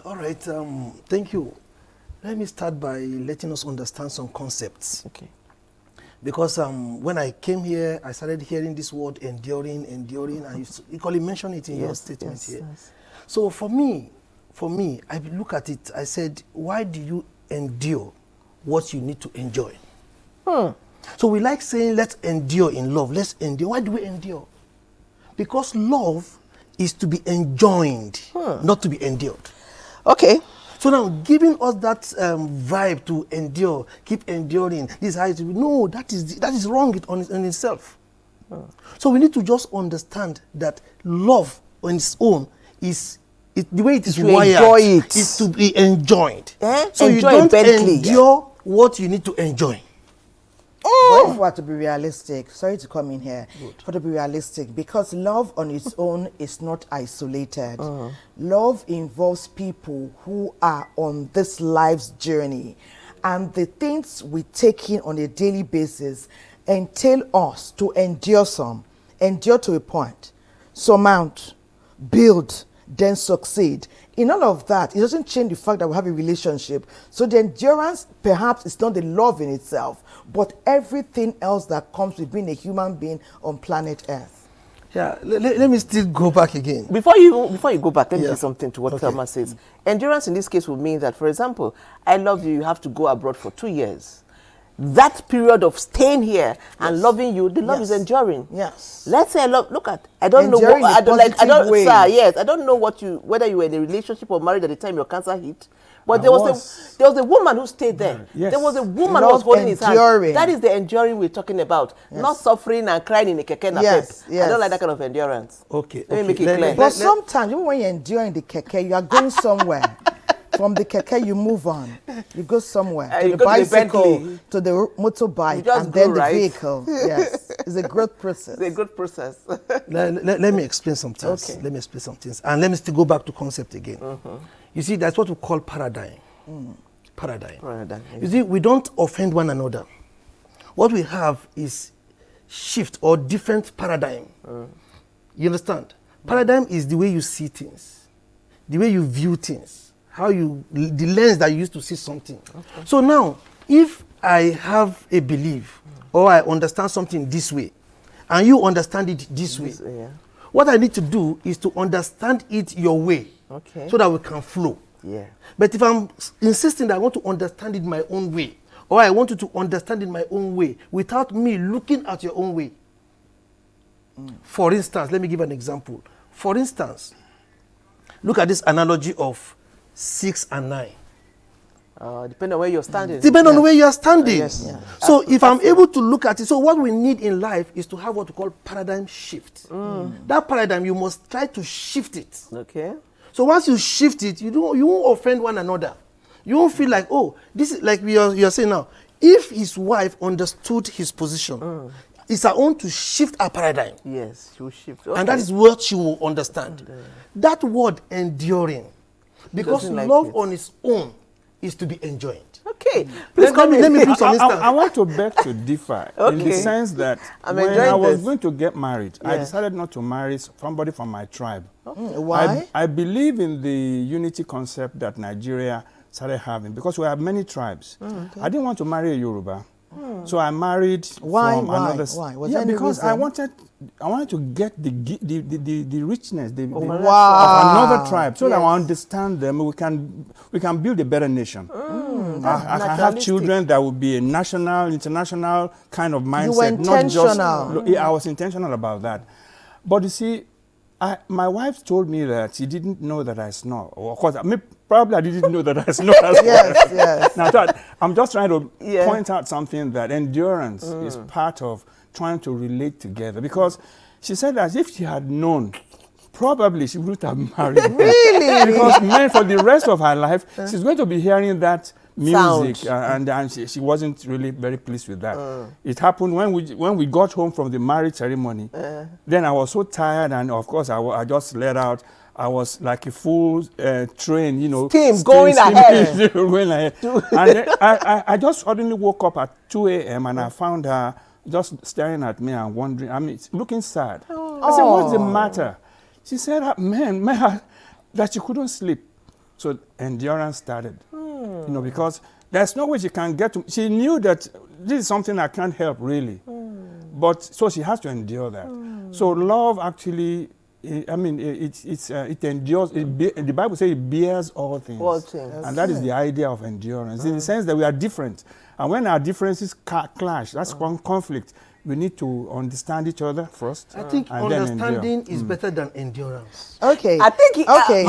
All right. Thank you. Let me start by letting us understand some concepts. Okay. Because when I came here, I started hearing this word enduring, and you equally mentioned it in your statement here. Yes. So for me, I look at it, I said, why do you endure what you need to enjoy? So we like saying, let's endure in love. Let's endure. Why do we endure? Because love is to be enjoined, not to be endured. Okay. So now, giving us that vibe to endure, keep enduring, this how it will be. No, that is wrong in itself. So we need to just understand that love on its own is the way it is wired is to be enjoyed. So you don't endure what you need to enjoy. But if we are to be realistic, sorry to come in here, for to be realistic, because love on its own is not isolated. Love involves people who are on this life's journey, and the things we take in on a daily basis entail us to endure to a point, surmount, build, then succeed. In all of that, it doesn't change the fact that we have a relationship. So the endurance perhaps is not the love in itself, but everything else that comes with being a human being on planet Earth. Yeah, let me still go back again. Before you go back, let me say something to what Thelma says. Endurance in this case would mean that, for example, I love you, you have to go abroad for 2 years. That period of staying here and loving you, the love is enduring. Yes. Let's say I don't know what I don't know whether you were in a relationship or married at the time your cancer hit. But there was a woman who stayed there. Yes. There was a woman who was holding his hand. That is the enduring we're talking about. Not suffering and crying in a keke. Yes. I don't like that kind of endurance. Okay. Let me make it clear. But sometimes, even when you're enduring the keke, you are going somewhere. From the keke, you move on. You go somewhere. To the bicycle, to the motorbike, and then the vehicle. Yes. It's a growth process. It's a good process. Let me explain some things. Okay. Let me explain some things. And let me still go back to concept again. You see, that's what we call paradigm. Paradigm. You see, we don't offend one another. What we have is shift or different paradigm. You understand? Paradigm is the way you see things, the way you view things. The lens that you use to see something. Okay. So now, if I have a belief or I understand something this way, and you understand it this way, what I need to do is to understand it your way, so that we can flow. Yeah. But if I'm insisting that I want to understand it my own way, or I want you to understand it my own way, without me looking at your own way. For instance, let me give an example. For instance, look at this analogy of 6 and 9. Depending on where you're standing. Depending on where you are standing. So if I'm able to look at it, so what we need in life is to have what we call paradigm shift. That paradigm, you must try to shift it. Okay. So once you shift it, you won't offend one another. You won't feel like, oh, this is like you're saying now. If his wife understood his position, it's her own to shift her paradigm. Yes, she will shift. And that is what she will understand. That word enduring. Because love on its own is to be enjoyed. Okay. Please let me bring some instance. I want to beg to differ in the sense that when I was going to get married, I decided not to marry somebody from my tribe. Why? I believe in the unity concept that Nigeria started having because we have many tribes. I didn't want to marry a Yoruba. So I married from another. Why? Was because I wanted to get the richness of another tribe, so that I understand them. We can build a better nation. I can have children that will be a national, international kind of mindset. You were intentional. I was intentional about that, but you see. My wife told me that she didn't know that I snore. Of course, probably I didn't know that I snore as well. Yes. Now, I'm just trying to point out something that endurance is part of trying to relate together. Because she said that if she had known, probably she wouldn't have married me. Really? Because for the rest of her life, she's going to be hearing that music, and she wasn't really very pleased with that. It happened when we got home from the marriage ceremony. Then I was so tired, and of course I just let out. I was like a full train, going ahead. And then I just suddenly woke up at 2 a.m. and I found her just staring at me and wondering. I mean, looking sad. I said, "What's the matter?" She said, "Man, that she couldn't sleep." So endurance started. You know, because there's no way she can get to. She knew that this is something I can't help really, but so she has to endure that. So love actually, I mean, it endures. The Bible says it bears all things. All things. And that is the idea of endurance, in the sense that we are different. And when our differences clash, that's one conflict. We need to understand each other first. I think understanding is better than endurance. Okay. I think okay.